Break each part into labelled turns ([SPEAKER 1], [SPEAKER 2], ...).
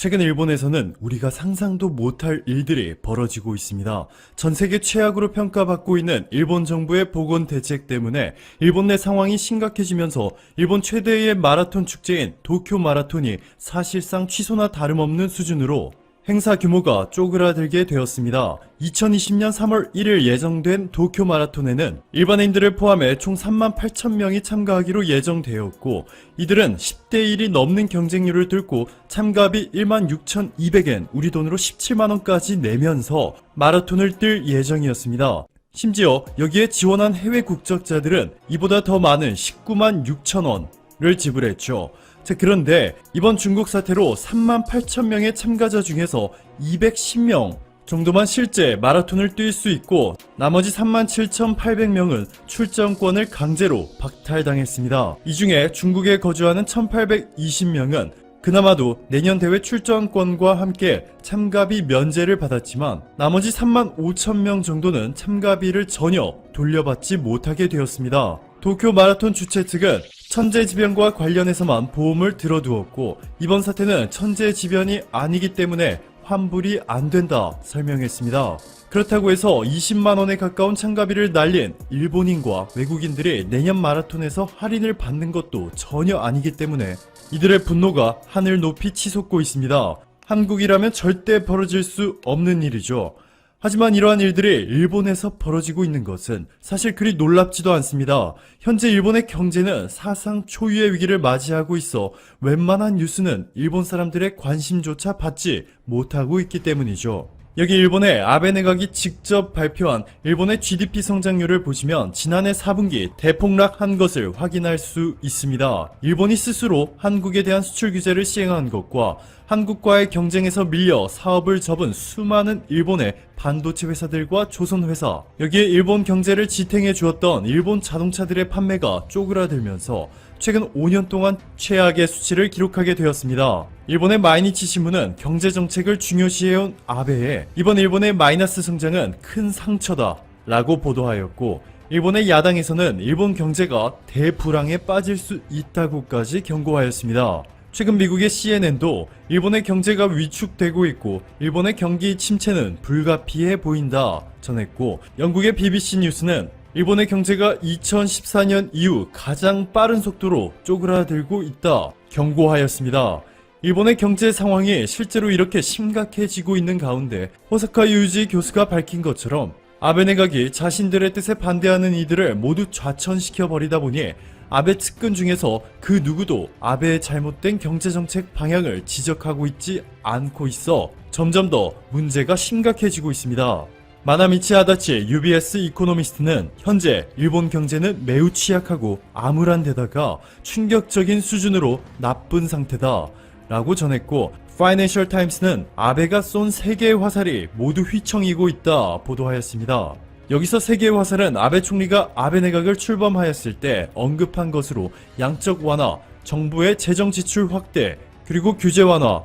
[SPEAKER 1] 최근 일본에서는 우리가 상상도 못할 일들이 벌어지고 있습니다. 전 세계 최악으로 평가받고 있는 일본 정부의 보건 대책 때문에 일본 내 상황이 심각해지면서 일본 최대의 마라톤 축제인 도쿄 마라톤이 사실상 취소나 다름없는 수준으로 행사 규모가 쪼그라들게 되었습니다. 2020년 3월 1일 예정된 도쿄 마라톤에는 일반인들을 포함해 총 38,000명이 참가하기로 예정되었고, 이들은 10대 1이 넘는 경쟁률을 뚫고 참가비 16,200엔, 우리 돈으로 17만원까지 내면서 마라톤을 뛸 예정이었습니다. 심지어 여기에 지원한 해외 국적자들은 이보다 더 많은 19만 6천원을 지불했죠. 자, 그런데 이번 중국 사태로 38,000명의 참가자 중에서 210명 정도만 실제 마라톤을 뛸 수 있고, 나머지 37,800명은 출전권을 강제로 박탈당했습니다. 이 중에 중국에 거주하는 1,820명은 그나마도 내년 대회 출전권과 함께 참가비 면제를 받았지만, 나머지 35,000명 정도는 참가비를 전혀 돌려받지 못하게 되었습니다. 도쿄 마라톤 주최 측은 천재지변과 관련해서만 보험을 들어두었고, 이번 사태는 천재지변이 아니기 때문에 환불이 안 된다 설명했습니다. 그렇다고 해서 20만원에 가까운 참가비를 날린 일본인과 외국인들이 내년 마라톤에서 할인을 받는 것도 전혀 아니기 때문에 이들의 분노가 하늘 높이 치솟고 있습니다. 한국이라면 절대 벌어질 수 없는 일이죠. 하지만 이러한 일들이 일본에서 벌어지고 있는 것은 사실 그리 놀랍지도 않습니다. 현재 일본의 경제는 사상 초유의 위기를 맞이하고 있어 웬만한 뉴스는 일본 사람들의 관심조차 받지 못하고 있기 때문이죠. 여기 일본의 아베 내각이 직접 발표한 일본의 GDP 성장률을 보시면 지난해 4분기 대폭락한 것을 확인할 수 있습니다. 일본이 스스로 한국에 대한 수출 규제를 시행한 것과 한국과의 경쟁에서 밀려 사업을 접은 수많은 일본의 반도체 회사들과 조선회사, 여기에 일본 경제를 지탱해 주었던 일본 자동차들의 판매가 쪼그라들면서 최근 5년 동안 최악의 수치를 기록하게 되었습니다. 일본의 마이니치 신문은 경제정책을 중요시해온 아베의 이번 일본의 마이너스 성장은 큰 상처다 라고 보도하였고, 일본의 야당에서는 일본 경제가 대불황에 빠질 수 있다고까지 경고하였습니다. 최근 미국의 CNN도 일본의 경제가 위축되고 있고 일본의 경기 침체는 불가피해 보인다 전했고, 영국의 BBC 뉴스는 일본의 경제가 2014년 이후 가장 빠른 속도로 쪼그라들고 있다 경고하였습니다. 일본의 경제 상황이 실제로 이렇게 심각해지고 있는 가운데 호사카 유지 교수가 밝힌 것처럼 아베 내각이 자신들의 뜻에 반대하는 이들을 모두 좌천시켜 버리다 보니 아베 측근 중에서 그 누구도 아베의 잘못된 경제정책 방향을 지적하고 있지 않고 있어 점점 더 문제가 심각해지고 있습니다. 마나미치 아다치 UBS 이코노미스트는 현재 일본 경제는 매우 취약하고 암울한 데다가 충격적인 수준으로 나쁜 상태다 라고 전했고, 파이낸셜 타임스는 아베가 쏜 3개의 화살이 모두 휘청이고 있다 보도하였습니다. 여기서 3개의 화살은 아베 총리가 아베 내각을 출범하였을 때 언급한 것으로 양적 완화, 정부의 재정 지출 확대, 그리고 규제 완화,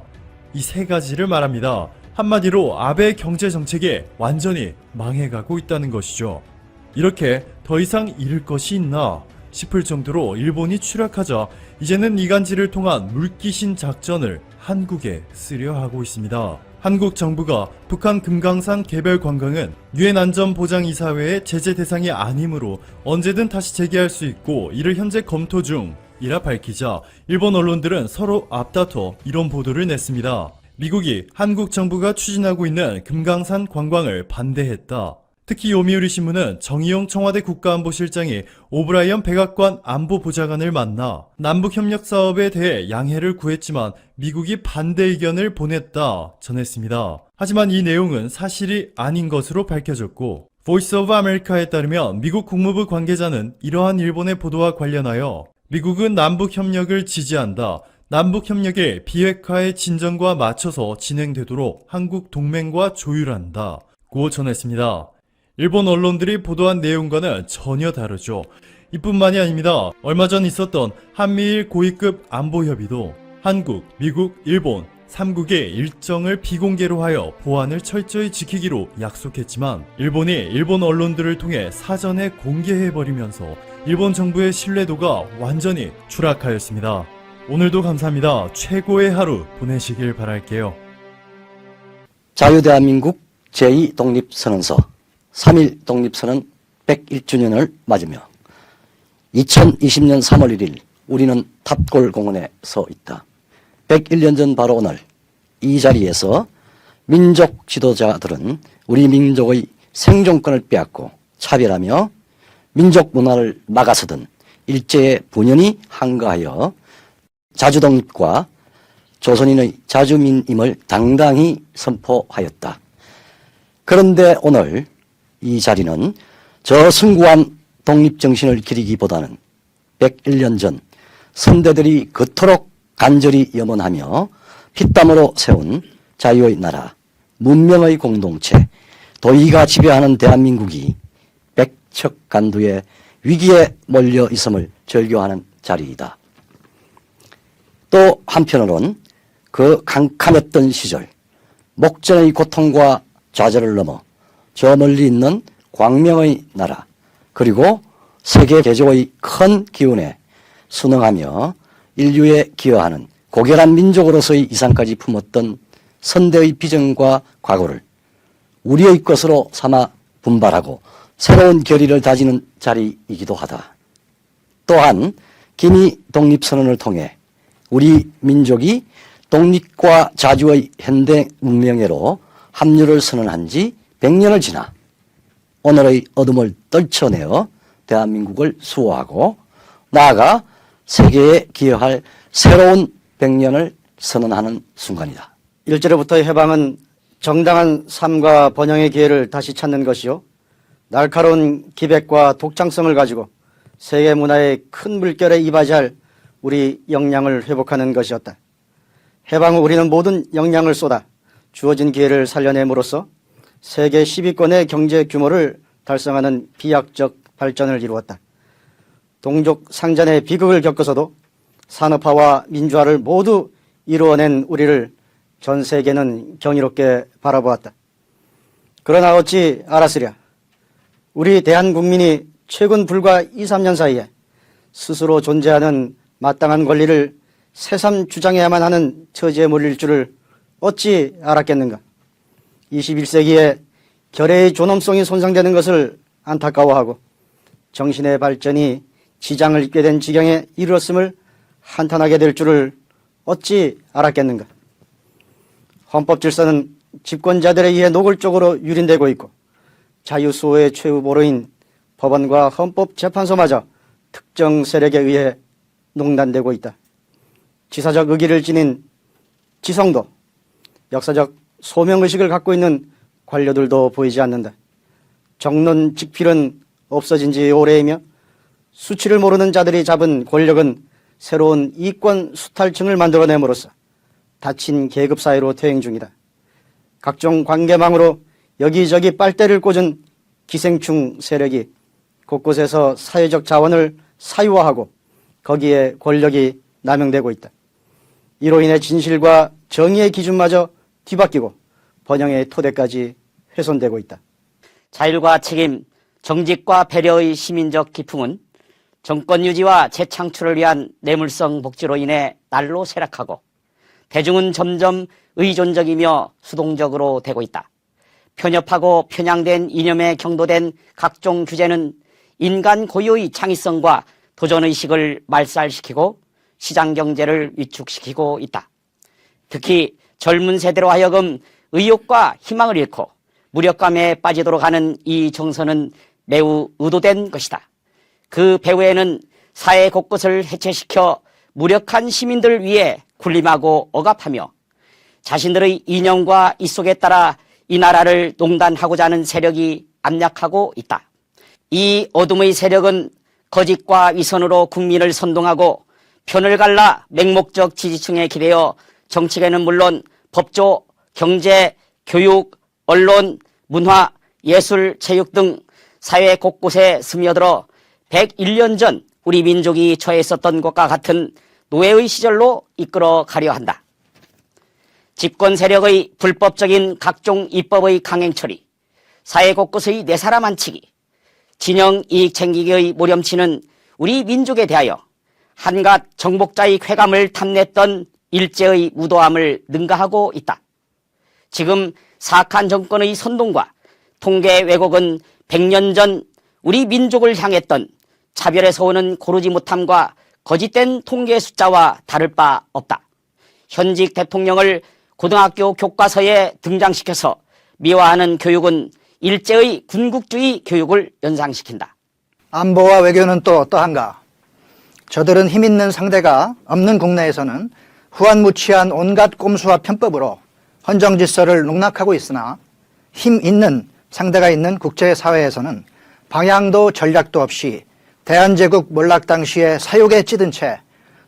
[SPEAKER 1] 이 3가지를 말합니다. 한마디로 아베의 경제 정책이 완전히 망해가고 있다는 것이죠. 이렇게 더 이상 잃을 것이 있나 싶을 정도로 일본이 추락하자 이제는 이간질을 통한 물귀신 작전을 한국에 쓰려 하고 있습니다. 한국 정부가 북한 금강산 개별 관광은 유엔 안전보장이사회의 제재 대상이 아니므로 언제든 다시 재개할 수 있고 이를 현재 검토 중이라 밝히자 일본 언론들은 서로 앞다퉈 이런 보도를 냈습니다. 미국이 한국 정부가 추진하고 있는 금강산 관광을 반대했다. 특히 요미우리 신문은 정의용 청와대 국가안보실장이 오브라이언 백악관 안보보좌관을 만나 남북협력 사업에 대해 양해를 구했지만 미국이 반대 의견을 보냈다 전했습니다. 하지만 이 내용은 사실이 아닌 것으로 밝혀졌고, 보이스 오브 아메리카에 따르면 미국 국무부 관계자는 이러한 일본의 보도와 관련하여 미국은 남북협력을 지지한다. 남북협력의 비핵화의 진전과 맞춰서 진행되도록 한국 동맹과 조율한다 고 전했습니다. 일본 언론들이 보도한 내용과는 전혀 다르죠. 이뿐만이 아닙니다. 얼마 전 있었던 한미일 고위급 안보협의도 한국, 미국, 일본 3국의 일정을 비공개로 하여 보안을 철저히 지키기로 약속했지만 일본이 일본 언론들을 통해 사전에 공개해버리면서 일본 정부의 신뢰도가 완전히 추락하였습니다. 오늘도 감사합니다. 최고의 하루 보내시길 바랄게요.
[SPEAKER 2] 자유대한민국 제2독립선언서 3.1 독립선언 101주년을 맞으며 2020년 3월 1일 우리는 탑골공원에 서 있다. 101년 전 바로 오늘 이 자리에서 민족 지도자들은 우리 민족의 생존권을 빼앗고 차별하며 민족 문화를 막아서던 일제의 분연히 항거하여 자주독립과 조선인의 자주민임을 당당히 선포하였다. 그런데 오늘 이 자리는 저 숭고한 독립정신을 기리기보다는 101년 전 선대들이 그토록 간절히 염원하며 피땀으로 세운 자유의 나라, 문명의 공동체, 도의가 지배하는 대한민국이 백척간두의 위기에 몰려 있음을 절교하는 자리이다. 또 한편으론 그 캄캄했던 시절 목전의 고통과 좌절을 넘어 저 멀리 있는 광명의 나라 그리고 세계 대조의 큰 기운에 순응하며 인류에 기여하는 고결한 민족으로서의 이상까지 품었던 선대의 비전과 과거를 우리의 것으로 삼아 분발하고 새로운 결의를 다지는 자리이기도 하다. 또한 기미 독립선언을 통해 우리 민족이 독립과 자주의 현대 문명회로 합류를 선언한 지 100년을 지나 오늘의 어둠을 떨쳐내어 대한민국을 수호하고 나아가 세계에 기여할 새로운 100년을 선언하는 순간이다.
[SPEAKER 3] 일제로부터의 해방은 정당한 삶과 번영의 기회를 다시 찾는 것이요, 날카로운 기백과 독창성을 가지고 세계 문화의 큰 물결에 이바지할 우리 역량을 회복하는 것이었다. 해방 후 우리는 모든 역량을 쏟아 주어진 기회를 살려냄으로써 세계 10위권의 경제 규모를 달성하는 비약적 발전을 이루었다. 동족 상잔의 비극을 겪어서도 산업화와 민주화를 모두 이루어낸 우리를 전 세계는 경이롭게 바라보았다. 그러나 어찌 알았으랴. 우리 대한국민이 최근 불과 2, 3년 사이에 스스로 존재하는 마땅한 권리를 새삼 주장해야만 하는 처지에 몰릴 줄을 어찌 알았겠는가. 21세기에 결의의 존엄성이 손상되는 것을 안타까워하고 정신의 발전이 지장을 입게 된 지경에 이르렀음을 한탄하게 될 줄을 어찌 알았겠는가. 헌법 질서는 집권자들에 의해 노골적으로 유린되고 있고 자유수호의 최후보로인 법원과 헌법재판소마저 특정 세력에 의해 농단되고 있다. 지사적 의기를 지닌 지성도, 역사적 소명의식을 갖고 있는 관료들도 보이지 않는다. 정론 직필은 없어진 지 오래이며 수치를 모르는 자들이 잡은 권력은 새로운 이권 수탈층을 만들어냄으로써 닫힌 계급사회로 퇴행 중이다. 각종 관계망으로 여기저기 빨대를 꽂은 기생충 세력이 곳곳에서 사회적 자원을 사유화하고 거기에 권력이 남용되고 있다. 이로 인해 진실과 정의의 기준마저 뒤바뀌고 번영의 토대까지 훼손되고 있다.
[SPEAKER 4] 자율과 책임, 정직과 배려의 시민적 기풍은 정권 유지와 재창출을 위한 뇌물성 복지로 인해 날로 쇠락하고 대중은 점점 의존적이며 수동적으로 되고 있다. 편협하고 편향된 이념에 경도된 각종 규제는 인간 고유의 창의성과 도전의식을 말살시키고 시장경제를 위축시키고 있다. 특히 젊은 세대로 하여금 의욕과 희망을 잃고 무력감에 빠지도록 하는 이 정서는 매우 의도된 것이다. 그 배후에는 사회 곳곳을 해체시켜 무력한 시민들을 위해 군림하고 억압하며 자신들의 이념과 이속에 따라 이 나라를 농단하고자 하는 세력이 압력하고 있다. 이 어둠의 세력은 거짓과 위선으로 국민을 선동하고 편을 갈라 맹목적 지지층에 기대어 정치계는 물론 법조, 경제, 교육, 언론, 문화, 예술, 체육 등 사회 곳곳에 스며들어 101년 전 우리 민족이 처해 있었던 것과 같은 노예의 시절로 이끌어 가려 한다. 집권 세력의 불법적인 각종 입법의 강행 처리, 사회 곳곳의 내 사람 안치기, 진영 이익 챙기기의 모렴치는 우리 민족에 대하여 한갓 정복자의 쾌감을 탐냈던 일제의 무도함을 능가하고 있다. 지금 사악한 정권의 선동과 통계 왜곡은 100년 전 우리 민족을 향했던 차별에서 오는 고르지 못함과 거짓된 통계 숫자와 다를 바 없다. 현직 대통령을 고등학교 교과서에 등장시켜서 미화하는 교육은 일제의 군국주의 교육을 연상시킨다.
[SPEAKER 5] 안보와 외교는 또 어떠한가? 저들은 힘있는 상대가 없는 국내에서는 후한무치한 온갖 꼼수와 편법으로 헌정질서를 농락하고 있으나 힘 있는 상대가 있는 국제사회에서는 방향도 전략도 없이 대한제국 몰락 당시에 사욕에 찌든 채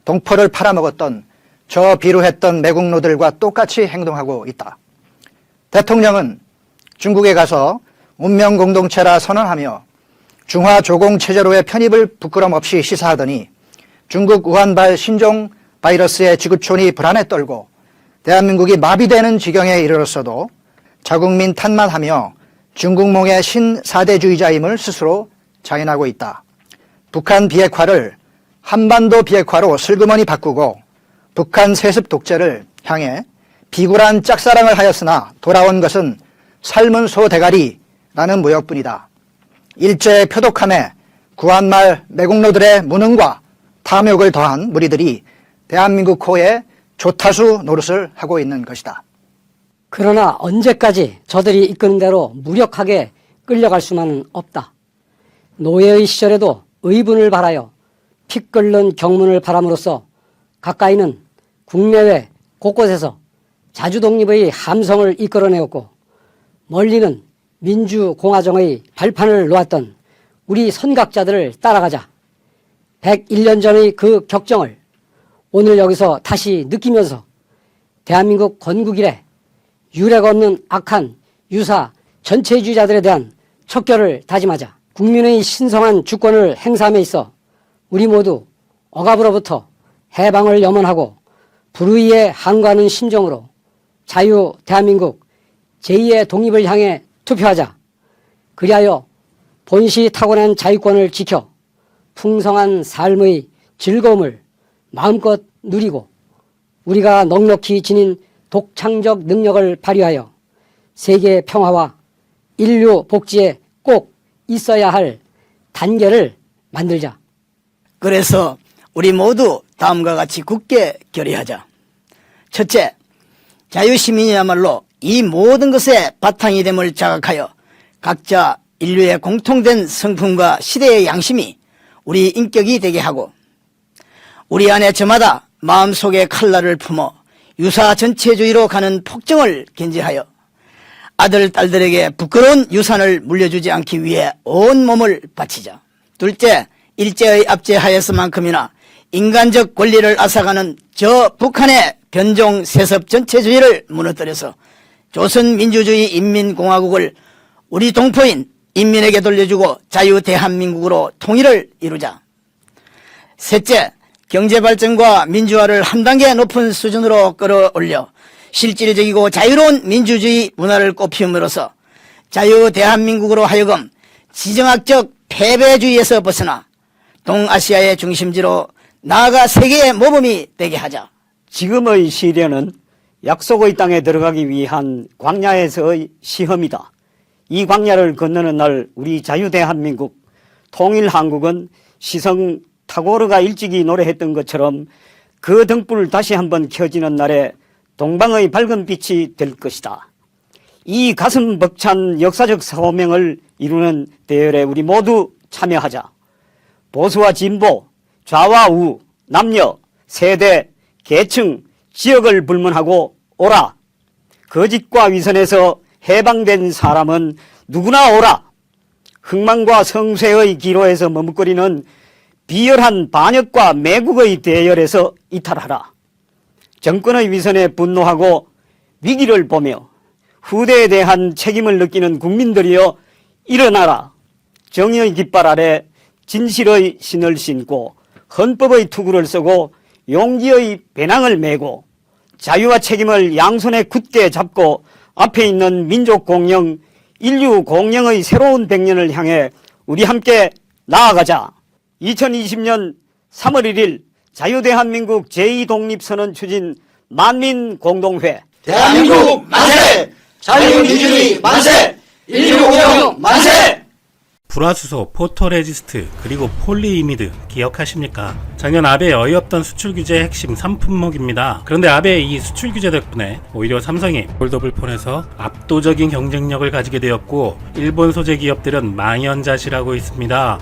[SPEAKER 5] 동포를 팔아먹었던 저 비루했던 매국노들과 똑같이 행동하고 있다. 대통령은 중국에 가서 운명공동체라 선언하며 중화조공체제로의 편입을 부끄럼 없이 시사하더니 중국 우한발 신종 바이러스의 지구촌이 불안에 떨고 대한민국이 마비되는 지경에 이르렀어도 자국민 탓만하며 중국몽의 신사대주의자임을 스스로 자인하고 있다. 북한 비핵화를 한반도 비핵화로 슬그머니 바꾸고 북한 세습 독재를 향해 비굴한 짝사랑을 하였으나 돌아온 것은 삶은 소 대가리라는 무역뿐이다. 일제의 표독함에 구한말 매국노들의 무능과 탐욕을 더한 무리들이 대한민국 호에 조타수 노릇을 하고 있는 것이다.
[SPEAKER 6] 그러나 언제까지 저들이 이끄는 대로 무력하게 끌려갈 수만은 없다. 노예의 시절에도 의분을 바라여 피 끓는 경문을 바람으로써 가까이는 국내외 곳곳에서 자주독립의 함성을 이끌어내었고 멀리는 민주공화정의 발판을 놓았던 우리 선각자들을 따라가자 101년 전의 그 격정을 오늘 여기서 다시 느끼면서 대한민국 건국 이래 유례가 없는 악한 유사 전체주의자들에 대한 척결을 다짐하자. 국민의 신성한 주권을 행사함에 있어 우리 모두 억압으로부터 해방을 염원하고 불의에 항거하는 심정으로 자유 대한민국 제2의 독립을 향해 투표하자. 그리하여 본시 타고난 자유권을 지켜 풍성한 삶의 즐거움을 마음껏 누리고 우리가 넉넉히 지닌 독창적 능력을 발휘하여 세계 평화와 인류 복지에 꼭 있어야 할 단계를 만들자.
[SPEAKER 7] 그래서 우리 모두 다음과 같이 굳게 결의하자. 첫째, 자유시민이야말로 이 모든 것의 바탕이 됨을 자각하여 각자 인류의 공통된 성품과 시대의 양심이 우리 인격이 되게 하고 우리 안에 저마다 마음속에 칼날을 품어 유사 전체주의로 가는 폭정을 견제하여 아들, 딸들에게 부끄러운 유산을 물려주지 않기 위해 온 몸을 바치자. 둘째, 일제의 압제하에서만큼이나 인간적 권리를 앗아가는 저 북한의 변종 세습 전체주의를 무너뜨려서 조선민주주의 인민공화국을 우리 동포인 인민에게 돌려주고 자유 대한민국으로 통일을 이루자. 셋째, 경제발전과 민주화를 한 단계 높은 수준으로 끌어올려 실질적이고 자유로운 민주주의 문화를 꽃피움으로써 자유 대한민국으로 하여금 지정학적 패배주의에서 벗어나 동아시아의 중심지로 나아가 세계의 모범이 되게 하자.
[SPEAKER 8] 지금의 시대는 약속의 땅에 들어가기 위한 광야에서의 시험이다. 이 광야를 건너는 날 우리 자유대한민국 통일한국은 시성 타고르가 일찍이 노래했던 것처럼 그 등불 다시 한번 켜지는 날에 동방의 밝은 빛이 될 것이다. 이 가슴 벅찬 역사적 사명을 이루는 대열에 우리 모두 참여하자. 보수와 진보, 좌와 우, 남녀, 세대, 계층, 지역을 불문하고 오라. 거짓과 위선에서 해방된 사람은 누구나 오라. 흥망과 성쇠의 기로에서 머뭇거리는 비열한 반역과 매국의 대열에서 이탈하라. 정권의 위선에 분노하고 위기를 보며 후대에 대한 책임을 느끼는 국민들이여 일어나라. 정의의 깃발 아래 진실의 신을 신고 헌법의 투구를 쓰고 용기의 배낭을 메고 자유와 책임을 양손에 굳게 잡고 앞에 있는 민족 공영, 인류 공영의 새로운 100년을 향해 우리 함께 나아가자. 2020년 3월 1일 자유대한민국 제2독립선언 추진 만민공동회
[SPEAKER 3] 대한민국 만세! 자유민주주의 만세! 인류공영 만세!
[SPEAKER 9] 불화수소, 포토레지스트, 그리고 폴리이미드 기억하십니까? 작년 아베의 어이없던 수출 규제의 핵심 3품목입니다. 그런데 아베의 이 수출 규제 덕분에 오히려 삼성이 폴더블폰에서 압도적인 경쟁력을 가지게 되었고 일본 소재 기업들은 망연자실하고 있습니다.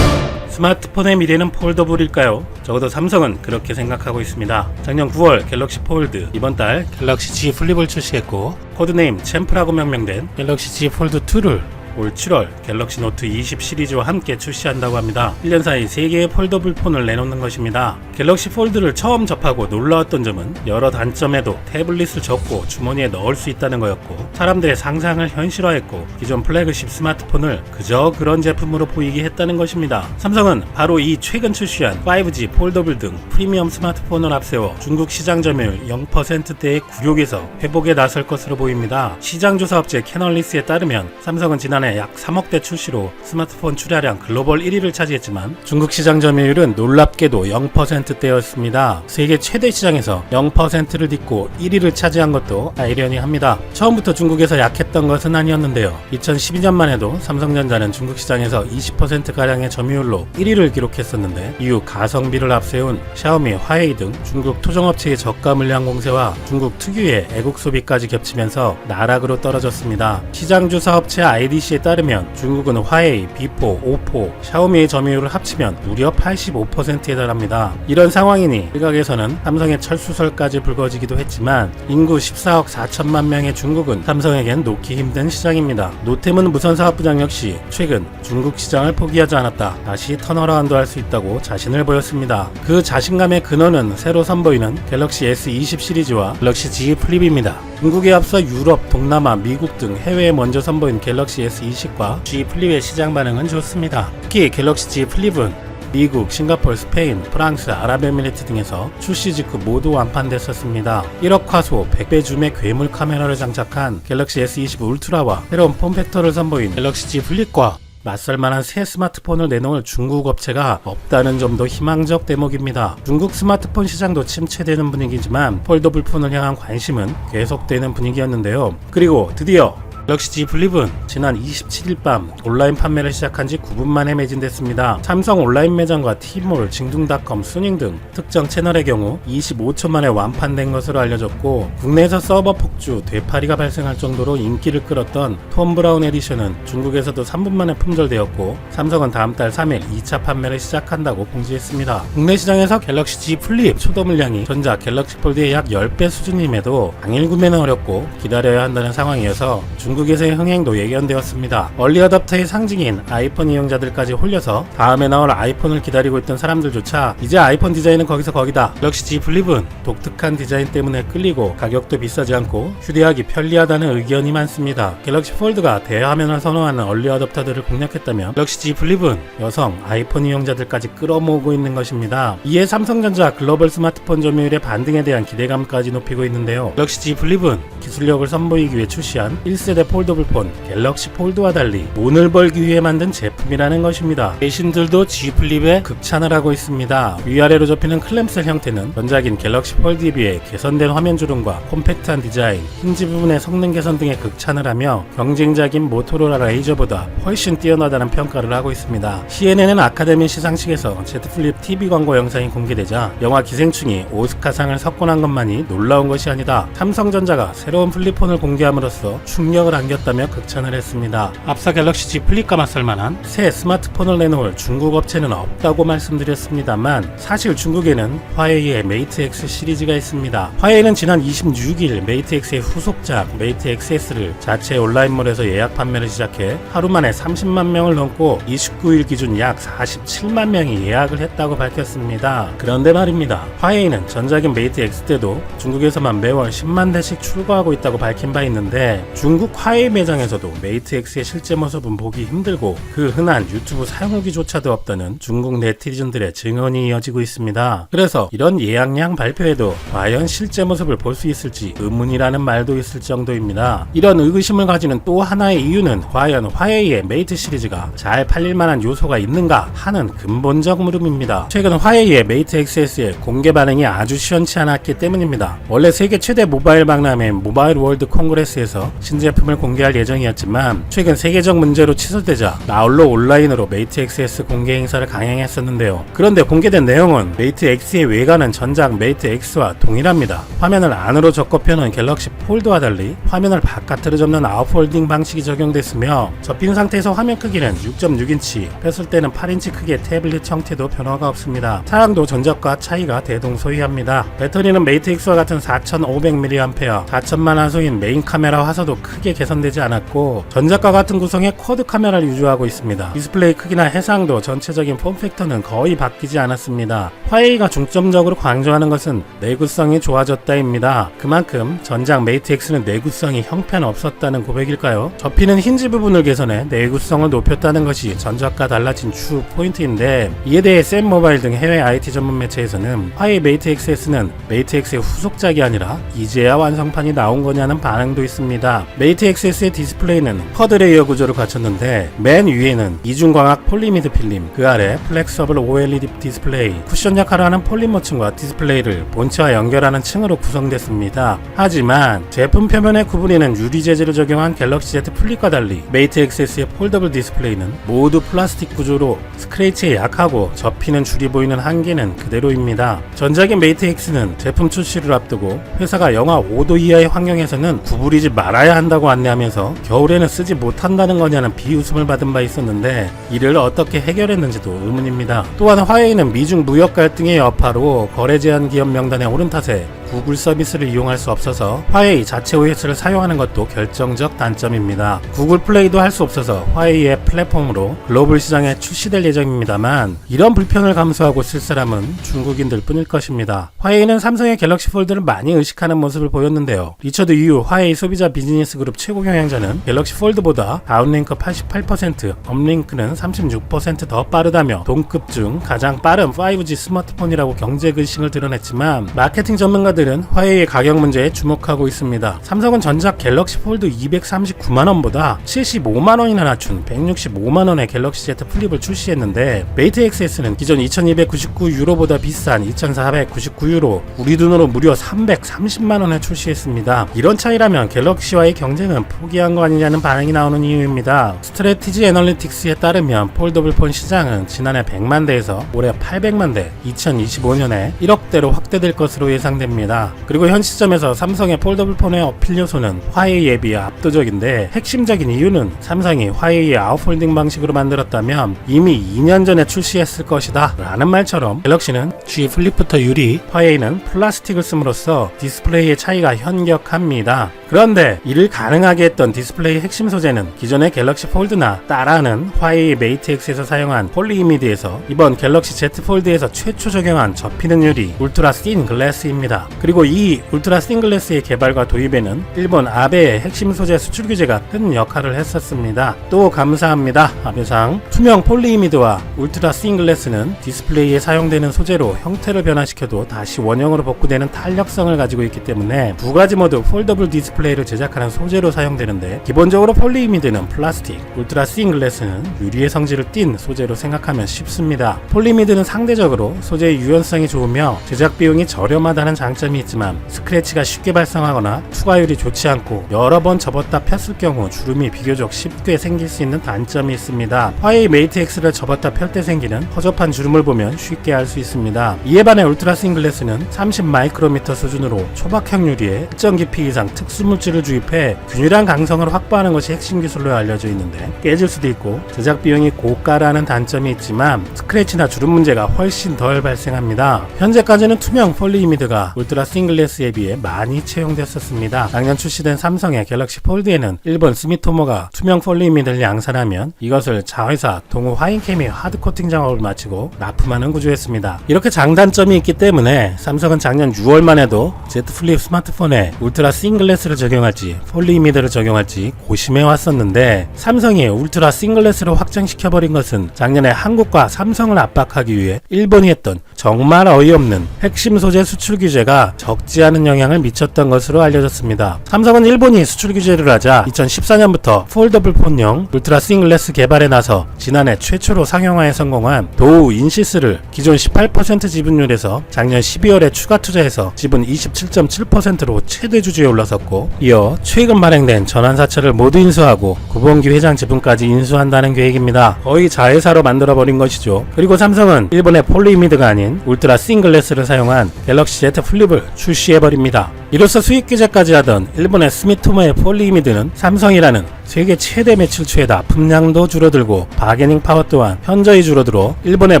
[SPEAKER 9] 스마트폰의 미래는 폴더블일까요? 적어도 삼성은 그렇게 생각하고 있습니다. 작년 9월 갤럭시 폴드, 이번 달 갤럭시 Z 플립을 출시했고 코드네임 챔프라고 명명된 갤럭시 Z 폴드 2를 올 7월 갤럭시 노트 20 시리즈와 함께 출시한다고 합니다. 1년 사이 3개의 폴더블 폰을 내놓는 것입니다. 갤럭시 폴드를 처음 접하고 놀라웠던 점은 여러 단점에도 태블릿을 접고 주머니에 넣을 수 있다는 거였고 사람들의 상상을 현실화했고 기존 플래그십 스마트폰을 그저 그런 제품으로 보이게 했다는 것입니다. 삼성은 바로 이 최근 출시한 5G 폴더블 등 프리미엄 스마트폰을 앞세워 중국 시장 점유율 0%대의 굴욕에서 회복에 나설 것으로 보입니다. 시장조사업체 캐널리스에 따르면 삼성은 지난해 약 3억대 출시로 스마트폰 출하량 글로벌 1위를 차지했지만 중국 시장 점유율은 놀랍게도 0%대였습니다. 세계 최대 시장에서 0%를 딛고 1위를 차지한 것도 아이러니합니다. 처음부터 중국에서 약했던 것은 아니었는데요. 2012년만 해도 삼성전자는 중국 시장에서 20%가량의 점유율로 1위를 기록했었는데 이후 가성비를 앞세운 샤오미, 화웨이 등 중국 토종업체의 저가 물량 공세와 중국 특유의 애국 소비까지 겹치면서 나락으로 떨어졌습니다. 시장조사업체 IDC에 따르면 중국은 화웨이, 비포, 오포, 샤오미의 점유율을 합치면 무려 85%에 달합니다. 이런 상황이니 일각에서는 삼성의 철수설까지 불거지기도 했지만 인구 14억 4천만 명의 중국은 삼성에겐 놓기 힘든 시장입니다. 노태문 무선사업부장 역시 최근 중국 시장을 포기하지 않았다. 다시 턴어라운드 할 수 있다고 자신을 보였습니다. 그 자신감의 근원은 새로 선보이는 갤럭시 S20 시리즈와 갤럭시 Z 플립입니다. 중국에 앞서 유럽, 동남아, 미국 등 해외에 먼저 선보인 갤럭시 S20과 G 플립의 시장 반응은 좋습니다. 특히 갤럭시 Z 플립은 미국, 싱가포르, 스페인, 프랑스, 아랍에미리트 등에서 출시 직후 모두 완판됐었습니다. 1억 화소, 100배 줌의 괴물 카메라를 장착한 갤럭시 S20 울트라와 새로운 폼팩터를 선보인 갤럭시 Z 플립과 맞설만한 새 스마트폰을 내놓을 중국 업체가 없다는 점도 희망적 대목입니다. 중국 스마트폰 시장도 침체되는 분위기지만 폴더블 폰을 향한 관심은 계속되는 분위기였는데요. 그리고 드디어 갤럭시 Z 플립은 지난 27일 밤 온라인 판매를 시작한 지 9분 만에 매진됐습니다. 삼성 온라인 매장과 T몰, 징둥닷컴, 수닝 등 특정 채널의 경우 25초 만에 완판된 것으로 알려졌고 국내에서 서버 폭주, 되파리가 발생할 정도로 인기를 끌었던 톰 브라운 에디션은 중국에서도 3분 만에 품절되었고 삼성은 다음 달 3일 2차 판매를 시작한다고 공지했습니다. 국내 시장에서 갤럭시 Z 플립 초도 물량이 전자 갤럭시 폴드의 약 10배 수준임에도 당일 구매는 어렵고 기다려야 한다는 상황이어서 중국에서의 흥행도 예견되었습니다. 얼리 어답터의 상징인 아이폰 이용자들까지 홀려서 다음에 나올 아이폰을 기다리고 있던 사람들조차 이제 아이폰 디자인은 거기서 거기다. 갤럭시 Z 플립은 독특한 디자인 때문에 끌리고 가격도 비싸지 않고 휴대하기 편리하다는 의견이 많습니다. 갤럭시 폴드가 대화면을 선호하는 얼리 어답터들을 공략했다면 갤럭시 Z 플립은 여성 아이폰 이용자들까지 끌어모으고 있는 것입니다. 이에 삼성전자 글로벌 스마트폰 점유율의 반등에 대한 기대감까지 높이고 있는데요. 갤럭시 Z 플립은 기술력을 선보이기 위해 출시한 1세대 폴더블 폰 갤럭시 폴드와 달리 돈을 벌기 위해 만든 제품이라는 것입니다. 대신들도 G 플립에 극찬을 하고 있습니다. 위아래로 접히는 클램셀 형태는 전작인 갤럭시 폴드에 비해 개선된 화면 주름과 콤팩트한 디자인, 힌지 부분의 성능 개선 등에 극찬을 하며 경쟁작인 모토로라 레이저보다 훨씬 뛰어나다는 평가를 하고 있습니다. CNN은 아카데미 시상식에서 Z 플립 TV 광고 영상이 공개되자 영화 기생충이 오스카상을 석권한 것만이 놀라운 것이 아니다. 삼성전자가 새로운 플립폰을 공개함으로써 충격을 안겼다며 극찬을 했습니다. 앞서 갤럭시 Z 플립과 맞설만한 새 스마트폰을 내놓을 중국 업체는 없다고 말씀드렸습니다만 사실 중국에는 화웨이의 메이트 X 시리즈가 있습니다. 화웨이는 지난 26일 메이트 X의 후속작 메이트 XS를 자체 온라인몰에서 예약 판매를 시작해 하루 만에 30만 명을 넘고 29일 기준 약 47만 명이 예약을 했다고 밝혔습니다. 그런데 말입니다. 화웨이는 전작인 메이트 X 때도 중국에서만 매월 10만 대씩 출고하고 있다고 밝힌 바 있는데 중국 화웨이 매장에서도 메이트 X의 실제 모습은 보기 힘들고 그 흔한 유튜브 사용후기조차도 없다는 중국 네티즌들의 증언이 이어지고 있습니다. 그래서 이런 예약량 발표에도 과연 실제 모습을 볼 수 있을지 의문이라는 말도 있을 정도입니다. 이런 의구심을 가지는 또 하나의 이유는 과연 화웨이의 메이트 시리즈가 잘 팔릴 만한 요소가 있는가 하는 근본적 물음입니다. 최근 화웨이의 메이트 XS의 공개 반응이 아주 시원치 않았기 때문입니다. 원래 세계 최대 모바일 박람회인 모바일 월드 콩그레스에서 신제품을 공개할 예정이었지만 최근 세계적 문제로 취소되자 나홀로 온라인으로 메이트 XS 공개 행사를 강행했었는데요. 그런데 공개된 내용은 메이트 X의 외관은 전작 메이트 X와 동일합니다. 화면을 안으로 접고 펴는 갤럭시 폴드와 달리 화면을 바깥으로 접는 아웃폴딩 방식이 적용됐으며 접힌 상태에서 화면 크기는 6.6인치, 뺐을 때는 8인치 크기의 태블릿 형태도 변화가 없습니다. 사양도 전작과 차이가 대동소이합니다. 배터리는 메이트 X와 같은 4500mAh, 4000만 화소인 메인 카메라 화소도 크게 개선되지 않았고 전작과 같은 구성의 쿼드 카메라를 유지하고 있습니다. 디스플레이 크기나 해상도, 전체적인 폼팩터는 거의 바뀌지 않았습니다. 화웨이가 중점적으로 강조하는 것은 내구성이 좋아졌다입니다. 그만큼 전작 메이트 X는 내구성이 형편없었다는 고백일까요? 접히는 힌지 부분을 개선해 내구성을 높였다는 것이 전작과 달라진 주 포인트인데, 이에 대해 샘 모바일 등 해외 IT 전문 매체에서는 화웨이 메이트 XS는 메이트 X의 후속작이 아니라 이제야 완성판이 나온 거냐는 반응도 있습니다. 메이트 XS의 디스플레이는 쿼드 레이어 구조를 갖췄는데 맨 위에는 이중광학 폴리미드 필름, 그 아래 플렉서블 OLED 디스플레이, 쿠션 역할을 하는 폴리머 층과 디스플레이를 본체와 연결하는 층으로 구성됐습니다. 하지만 제품 표면에 구부리는 유리 재질을 적용한 갤럭시 Z 플립과 달리 메이트 XS의 폴더블 디스플레이는 모두 플라스틱 구조로 스크래치에 약하고 접히는 줄이 보이는 한계는 그대로입니다. 전작의 메이트 X는 제품 출시를 앞두고 회사가 영하 5도 이하의 환경에서는 구부리지 말아야 한다고 안내하면서 겨울에는 쓰지 못한다는 거냐는 비웃음을 받은 바 있었는데 이를 어떻게 해결했는지도 의문입니다. 또한 화웨이는 미중 무역 갈등의 여파로 거래 제한 기업 명단에 오른 탓에 구글 서비스를 이용할 수 없어서 화웨이 자체 OS를 사용하는 것도 결정적 단점입니다. 구글 플레이도 할 수 없어서 화웨이의 플랫폼으로 글로벌 시장에 출시될 예정입니다만 이런 불편을 감수하고 쓸 사람은 중국인들 뿐일 것입니다. 화웨이는 삼성의 갤럭시 폴드를 많이 의식하는 모습을 보였는데요. 리처드 이후 화웨이 소비자 비즈니스 그룹 최고 경영자는 갤럭시 폴드보다 다운링크 88%, 업링크는 36% 더 빠르다며 동급 중 가장 빠른 5G 스마트폰이라고 경제근심을 드러냈지만 마케팅 전문가들은 화웨이의 가격 문제에 주목하고 있습니다. 삼성은 전작 갤럭시 폴드 239만원보다 75만원이나 낮춘 165만원의 갤럭시 Z 플립을 출시했는데 메이트 XS는 기존 2299유로보다 비싼 2499유로, 우리 돈으로 무려 330만원에 출시했습니다. 이런 차이라면 갤럭시와의 경쟁은 포기한 거 아니냐는 반응이 나오는 이유입니다. 스트래티지 애널리틱스에 따르면 폴더블 폰 시장은 지난해 100만 대에서 올해 800만 대, 2025년에 1억대로 확대될 것으로 예상됩니다. 그리고 현 시점에서 삼성의 폴더블 폰의 어필 요소는 화웨이에 비해 압도적인데 핵심적인 이유는 삼성이 화웨이의 아웃폴딩 방식으로 만들었다면 이미 2년 전에 출시했을 것이다 라는 말처럼 갤럭시는 G 플립부터 유리, 화웨이는 플라스틱을 씀으로써 디스플레이의 차이가 현격합니다. 그런데 이를 가능하게 했던 디스플레이 핵심 소재는 기존의 갤럭시 폴드나 따라하는 화웨이 메이트 X에서 사용한 폴리이미드에서 이번 갤럭시 Z 폴드에서 최초 적용한 접히는 유리 울트라 씬 글래스입니다. 그리고 이 울트라 씬 글래스의 개발과 도입에는 일본 아베의 핵심 소재 수출 규제가 큰 역할을 했었습니다. 또 감사합니다. 아베상. 투명 폴리이미드와 울트라 씬 글래스는 디스플레이에 사용되는 소재로 형태를 변화시켜도 다시 원형으로 복구되는 탄력성을 가지고 있기 때문에 두 가지 모두 폴더블 디스플레이를 제작하는 소재로 사용되는데 기본적으로 폴리이미드는 플라스틱, 울트라 씬 글래스는 유리의 성질을 띤 소재로 생각하면 쉽습니다. 폴리이미드는 상대적으로 소재의 유연성이 좋으며 제작 비용이 저렴하다는 장점이 있지만 스크래치가 쉽게 발생하거나 투과율이 좋지 않고 여러 번 접었다 폈을 경우 주름이 비교적 쉽게 생길 수 있는 단점이 있습니다. 화웨이 메이트 X를 접었다 펼 때 생기는 허접한 주름을 보면 쉽게 알 수 있습니다. 이에 반해 울트라 씬 글래스는 30 마이크로미터 수준으로 초박형 유리에 일정 깊이 이상 특수물질을 주입해 균일한 강성을 확보하는 것이 핵심 기술로 알려져 있는데 깨질 수도 있고 제작 비용이 고가라는 단점이 있지만 스크래치나 주름 문제가 훨씬 덜 발생합니다. 현재까지는 투명 폴리이미드가 울트라 울트라 싱글래스에 비해 많이 채용됐었습니다. 작년 출시된 삼성의 갤럭시 폴드에는 일본 스미토모가 투명 폴리이미드를 양산하면 이것을 자회사 동호 화인캠이 하드코팅 작업을 마치고 납품하는 구조였습니다. 이렇게 장단점이 있기 때문에 삼성은 작년 6월만 해도 Z 플립 스마트폰에 울트라 싱글래스를 적용할지 폴리이미드를 적용할지 고심해 왔었는데, 삼성이 울트라 싱글래스로 확장시켜버린 것은 작년에 한국과 삼성을 압박하기 위해 일본이 했던 정말 어이없는 핵심 소재 수출 규제가 적지 않은 영향을 미쳤던 것으로 알려졌습니다. 삼성은 일본이 수출 규제를 하자 2014년부터 폴더블 폰용 울트라 싱글래스 개발에 나서 지난해 최초로 상용화에 성공한 도우 인시스를 기존 18% 지분율에서 작년 12월에 추가 투자해서 지분 27.7%로 최대 주주에 올라섰고, 이어 최근 발행된 전환사채를 모두 인수하고 구본기 회장 지분까지 인수한다는 계획입니다. 거의 자회사로 만들어버린 것이죠. 그리고 삼성은 일본의 폴리이미드가 아닌 울트라 싱글래스를 사용한 갤럭시 Z 플립을 출시해버립니다. 이로써 수익 규제까지 하던 일본의 스미토모의 폴리이미드는 삼성이라는 세계 최대 매출추에 납품량도 줄어들고 바게닝 파워 또한 현저히 줄어들어 일본의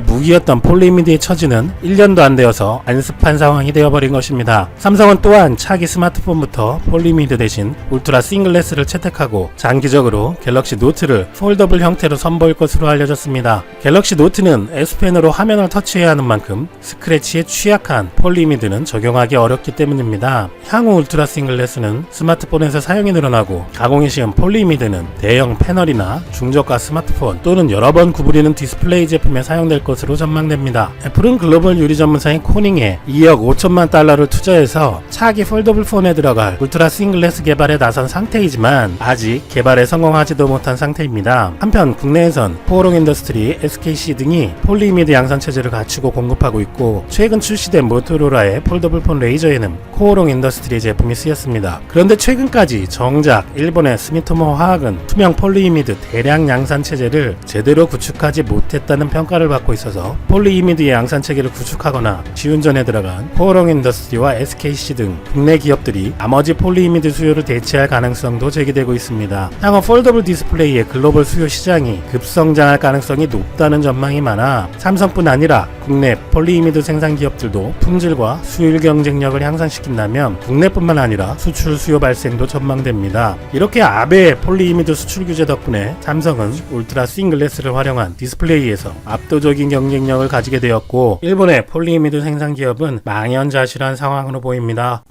[SPEAKER 9] 무기였던 폴리이미드의 처지는 1년도 안 되어서 안습한 상황이 되어버린 것입니다. 삼성은 또한 차기 스마트폰부터 폴리이미드 대신 울트라 싱글래스를 채택하고 장기적으로 갤럭시 노트를 폴더블 형태로 선보일 것으로 알려졌습니다. 갤럭시 노트는 S펜으로 화면을 터치해야 하는 만큼 스크래치에 취약한 폴리이미드는 적용하기 어렵기 때문입니다. 향후 울트라 싱글래스는 스마트폰에서 사용이 늘어나고 가공이 쉬운 폴리이미드는 대형 패널이나 중저가 스마트폰 또는 여러 번 구부리는 디스플레이 제품에 사용될 것으로 전망됩니다. 애플은 글로벌 유리 전문사인 코닝에 2억 5천만 달러를 투자해서 차기 폴더블 폰에 들어갈 울트라 싱글래스 개발에 나선 상태이지만 아직 개발에 성공하지도 못한 상태입니다. 한편 국내에선 포오롱 인더스트리, SKC 등이 폴리이미드 양산 체제를 갖추고 공급하고 있고, 최근 출시된 모토로라의 폴더블 폰 레이저에는 포오롱 인더스트리 제품이 쓰였습니다. 그런데 최근까지 정작 일본의 스미토모 화학은 투명 폴리이미드 대량 양산 체제를 제대로 구축하지 못했다는 평가를 받고 있어서 폴리이미드의 양산 체계를 구축하거나 지운전에 들어간 포오롱 인더스트리와 SKC 등 국내 기업들이 나머지 폴리이미드 수요를 대체할 가능성도 제기되고 있습니다. 향후 폴더블 디스플레이의 글로벌 수요 시장이 급성장할 가능성이 높다는 전망이 많아 삼성뿐 아니라 국내 폴리이미드 생산 기업들도 품질과 수율 경쟁력을 향상시킨다면 국내뿐만 아니라 수출 수요 발생도 전망됩니다. 이렇게 아베의 폴리이미드 수출 규제 덕분에 삼성은 울트라 싱글래스를 활용한 디스플레이에서 압도적인 경쟁력을 가지게 되었고, 일본의 폴리이미드 생산 기업은 망연자실한 상황으로 보입니다.